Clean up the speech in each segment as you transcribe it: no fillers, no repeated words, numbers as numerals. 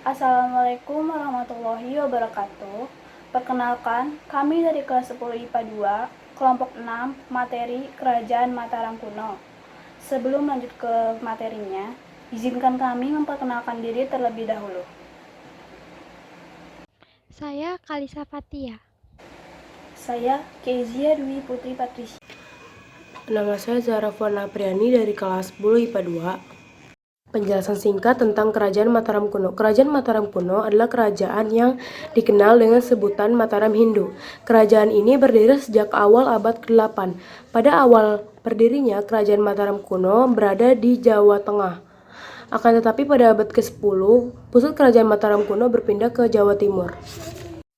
Assalamualaikum warahmatullahi wabarakatuh. Perkenalkan, kami dari kelas 10 IPA 2, kelompok 6, materi Kerajaan Mataram Kuno. Sebelum lanjut ke materinya, izinkan kami memperkenalkan diri terlebih dahulu. Saya Kalisa Fatia. Saya Kezia Dwi Putri Patricia. Nama saya Zahra Fuan Apriani dari kelas 10 IPA 2. Penjelasan singkat tentang Kerajaan Mataram Kuno. Kerajaan Mataram Kuno adalah kerajaan yang dikenal dengan sebutan Mataram Hindu. Kerajaan ini berdiri sejak awal abad ke-8. Pada awal berdirinya, Kerajaan Mataram Kuno berada di Jawa Tengah. Akan tetapi pada abad ke-10, pusat Kerajaan Mataram Kuno berpindah ke Jawa Timur.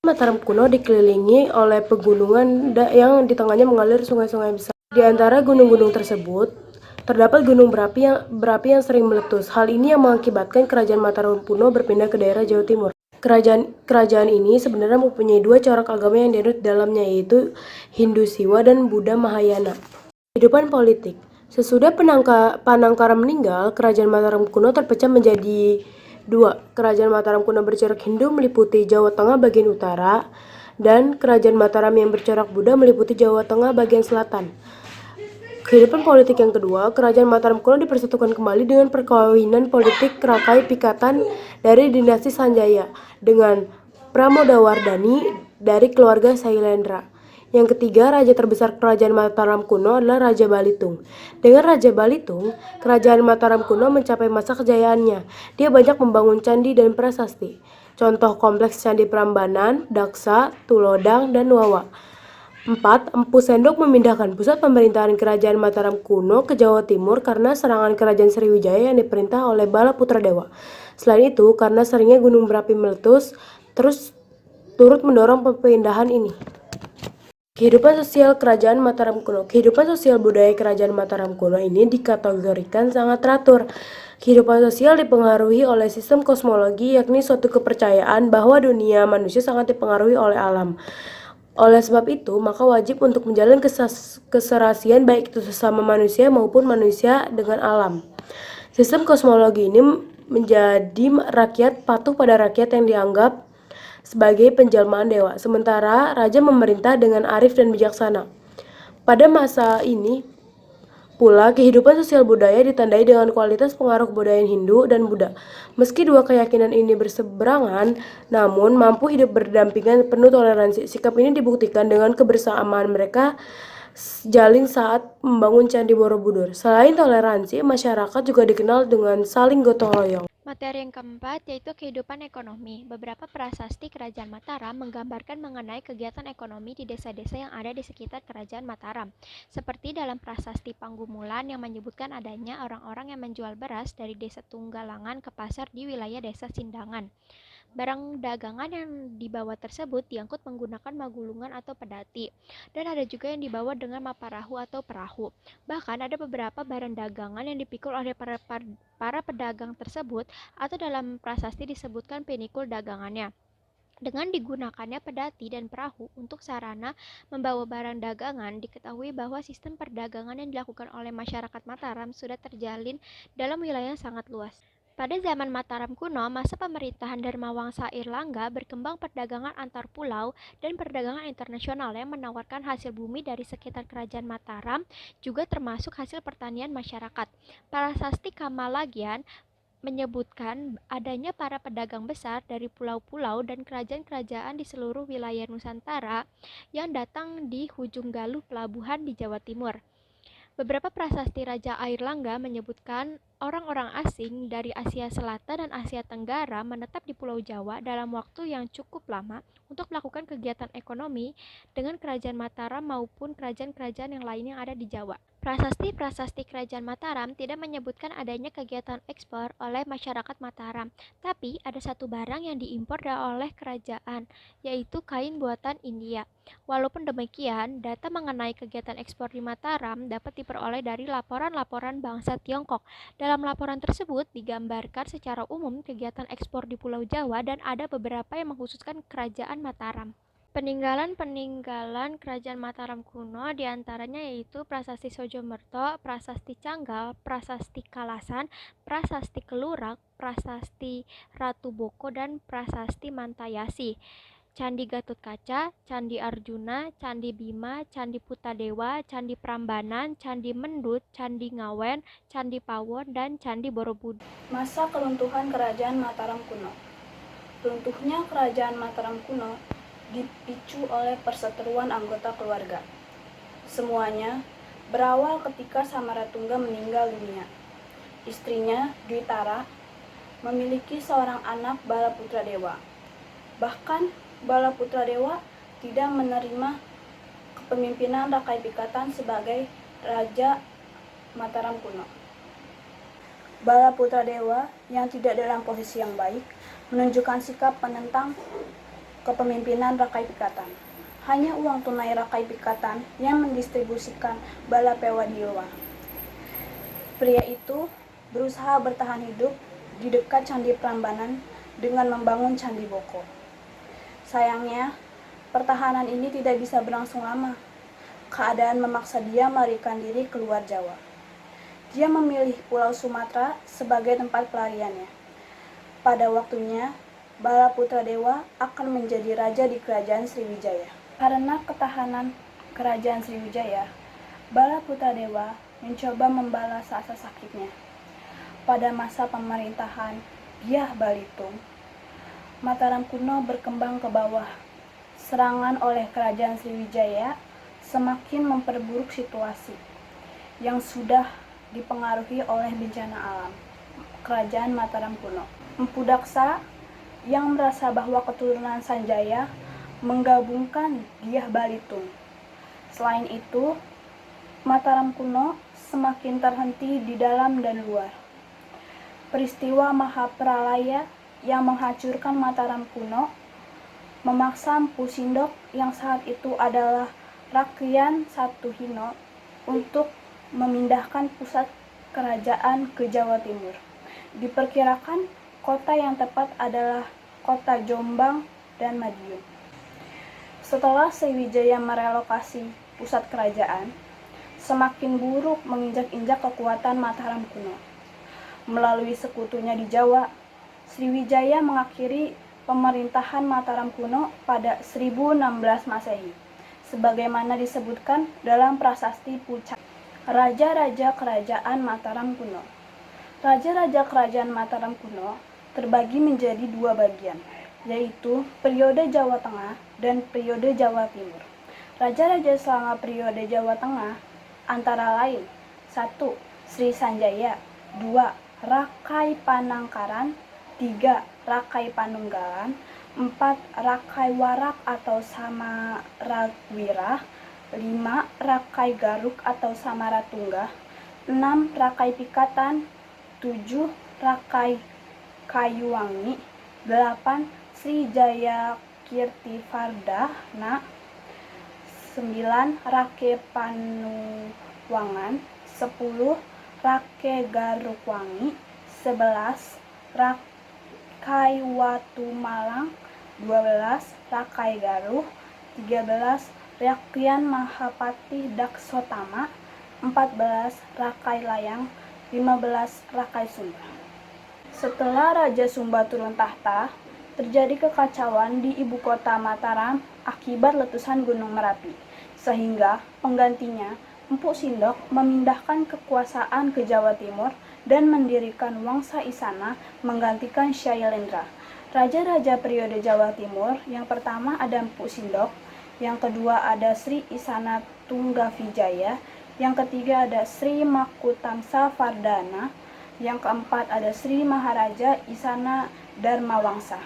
Mataram Kuno dikelilingi oleh pegunungan yang di tengahnya mengalir sungai-sungai besar. Di antara gunung-gunung tersebut, terdapat gunung berapi yang sering meletus. Hal ini yang mengakibatkan Kerajaan Mataram Kuno berpindah ke daerah Jawa Timur. Kerajaan ini sebenarnya mempunyai dua corak agama yang dianut dalamnya, yaitu Hindu Siwa dan Buddha Mahayana. Kehidupan politik. Sesudah Panangkara meninggal, Kerajaan Mataram Kuno terpecah menjadi dua. Kerajaan Mataram Kuno bercorak Hindu meliputi Jawa Tengah bagian utara, dan Kerajaan Mataram yang bercorak Buddha meliputi Jawa Tengah bagian selatan. Kehidupan politik yang kedua, Kerajaan Mataram Kuno dipersatukan kembali dengan perkawinan politik Rakai Pikatan dari dinasti Sanjaya dengan Pramodawardhani dari keluarga Sailendra. Yang ketiga, raja terbesar Kerajaan Mataram Kuno adalah Raja Balitung. Dengan Raja Balitung, Kerajaan Mataram Kuno mencapai masa kejayaannya. Dia banyak membangun candi dan prasasti. Contoh kompleks Candi Prambanan, Daksa, Tulodang, dan Wawa. 4. Empu Sendok memindahkan pusat pemerintahan Kerajaan Mataram Kuno ke Jawa Timur karena serangan Kerajaan Sriwijaya yang diperintah oleh Bala Putra Dewa. Selain itu, karena seringnya gunung berapi meletus, turut mendorong pemindahan ini. Kehidupan sosial Kerajaan Mataram Kuno. Kehidupan sosial budaya Kerajaan Mataram Kuno ini dikategorikan sangat teratur. Kehidupan sosial dipengaruhi oleh sistem kosmologi, yakni suatu kepercayaan bahwa dunia manusia sangat dipengaruhi oleh alam. Oleh sebab itu, maka wajib untuk menjalin keserasian baik itu sesama manusia maupun manusia dengan alam. Sistem kosmologi ini menjadi rakyat patuh pada rakyat yang dianggap sebagai penjelmaan dewa, sementara raja memerintah dengan arif dan bijaksana. Pada masa ini pula, kehidupan sosial budaya ditandai dengan kualitas pengaruh kebudayaan Hindu dan Buddha. Meski dua keyakinan ini berseberangan, namun mampu hidup berdampingan penuh toleransi. Sikap ini dibuktikan dengan kebersamaan mereka jalin saat membangun Candi Borobudur. Selain toleransi, masyarakat juga dikenal dengan saling gotong royong. Materi yang keempat yaitu kehidupan ekonomi. Beberapa prasasti Kerajaan Mataram menggambarkan mengenai kegiatan ekonomi di desa-desa yang ada di sekitar Kerajaan Mataram. Seperti dalam prasasti Panggumulan yang menyebutkan adanya orang-orang yang menjual beras dari desa Tunggalangan ke pasar di wilayah desa Sindangan. Barang dagangan yang dibawa tersebut diangkut menggunakan magulungan atau pedati, dan ada juga yang dibawa dengan maparahu atau perahu. Bahkan ada beberapa barang dagangan yang dipikul oleh para pedagang tersebut, atau dalam prasasti disebutkan pinikul dagangannya. Dengan digunakannya pedati dan perahu untuk sarana membawa barang dagangan, diketahui bahwa sistem perdagangan yang dilakukan oleh masyarakat Mataram sudah terjalin dalam wilayah yang sangat luas. Pada zaman Mataram kuno, masa pemerintahan Dharmawangsa Airlangga, berkembang perdagangan antar pulau dan perdagangan internasional yang menawarkan hasil bumi dari sekitar Kerajaan Mataram, juga termasuk hasil pertanian masyarakat. Prasasti Kamalagian menyebutkan adanya para pedagang besar dari pulau-pulau dan kerajaan-kerajaan di seluruh wilayah Nusantara yang datang di Hujung Galuh pelabuhan di Jawa Timur. Beberapa prasasti Raja Airlangga menyebutkan orang-orang asing dari Asia Selatan dan Asia Tenggara menetap di Pulau Jawa dalam waktu yang cukup lama untuk melakukan kegiatan ekonomi dengan Kerajaan Mataram maupun kerajaan-kerajaan yang lain yang ada di Jawa. Prasasti-prasasti Kerajaan Mataram tidak menyebutkan adanya kegiatan ekspor oleh masyarakat Mataram, tapi ada satu barang yang diimpor oleh kerajaan, yaitu kain buatan India. Walaupun demikian, data mengenai kegiatan ekspor di Mataram dapat diperoleh dari laporan-laporan bangsa Tiongkok. Dalam laporan tersebut digambarkan secara umum kegiatan ekspor di Pulau Jawa dan ada beberapa yang mengkhususkan Kerajaan Mataram. Peninggalan-peninggalan Kerajaan Mataram kuno diantaranya yaitu Prasasti Sojomerto, Prasasti Canggal, Prasasti Kalasan, Prasasti Kelurak, Prasasti Ratu Boko, dan Prasasti Mantayasi. Candi Gatotkaca, Candi Arjuna, Candi Bima, Candi Putadewa, Candi Prambanan, Candi Mendut, Candi Ngawen, Candi Pawon, dan Candi Borobudur. Masa keruntuhan Kerajaan Mataram kuno. Runtuhnya Kerajaan Mataram kuno dipicu oleh perseteruan anggota keluarga. Semuanya berawal ketika Samaratungga meninggal dunia. Istrinya, Dwi Tara, memiliki seorang anak Balaputradewa. Bahkan Balaputradewa tidak menerima kepemimpinan Rakai Pikatan sebagai Raja Mataram kuno. Balaputradewa yang tidak dalam posisi yang baik menunjukkan sikap menentang kepemimpinan Rakai Pikatan. Hanya uang tunai Rakai Pikatan yang mendistribusikan Balapewadewa. Pria itu berusaha bertahan hidup di dekat Candi Prambanan dengan membangun Candi Boko. Sayangnya, pertahanan ini tidak bisa berlangsung lama. Keadaan memaksa dia melarikan diri keluar Jawa. Dia memilih Pulau Sumatera sebagai tempat pelariannya. Pada waktunya, Balaputradewa akan menjadi raja di Kerajaan Sriwijaya. Karena ketahanan Kerajaan Sriwijaya, Balaputradewa mencoba membalas rasa sakitnya. Pada masa pemerintahan Dyah Balitung, Mataram kuno berkembang ke bawah. Serangan oleh Kerajaan Sriwijaya semakin memperburuk situasi yang sudah dipengaruhi oleh bencana alam. Kerajaan Mataram kuno. Empu Daksa yang merasa bahwa keturunan Sanjaya menggabungkan Dyah Balitung. Selain itu, Mataram kuno semakin terhenti di dalam dan luar. Peristiwa Mahapralaya yang menghancurkan Mataram kuno memaksa Empu Sindok yang saat itu adalah Rakrian Satuhino untuk memindahkan pusat kerajaan ke Jawa Timur. Diperkirakan kota yang tepat adalah kota Jombang dan Madiun. Setelah Sriwijaya merelokasi pusat kerajaan, semakin buruk menginjak-injak kekuatan Mataram kuno. Melalui sekutunya di Jawa, Sriwijaya mengakhiri pemerintahan Mataram kuno pada 1016 Masehi, sebagaimana disebutkan dalam Prasasti Pucang. Raja-raja Kerajaan Mataram kuno. Raja-raja Kerajaan Mataram kuno terbagi menjadi dua bagian, yaitu periode Jawa Tengah dan periode Jawa Timur. Raja-raja selama periode Jawa Tengah antara lain: 1. Sri Sanjaya, 2. Rakai Panangkaran, 3. Rakai Panunggalan, 4. Rakai Warak atau Samaragwirah, 5. Rakai Garuk atau Samaratungga, 6. Rakai Pikatan, 7. Rakai Kayuwangi, 8. Sri Jayakirtivardhana, 9. Rake Panuwangan, 10. Rake Garukwangi, 11. Rakai Watumalang, 12. Rakai Garuh, 13. Rakrian Mahapati Daksotama, 14. Rakai Layang, 15. Rakai Sumba. Setelah Raja Sumba turun tahta, terjadi kekacauan di ibu kota Mataram akibat letusan Gunung Merapi, sehingga penggantinya Empu Sindok memindahkan kekuasaan ke Jawa Timur dan mendirikan Wangsa Isana menggantikan Syailendra. Raja-raja periode Jawa Timur yang pertama ada Empu Sindok, yang kedua ada Sri Isana Tunggavijaya, yang ketiga ada Sri Makutamsa Vardhana, yang keempat ada Sri Maharaja Isana Dharmawangsa.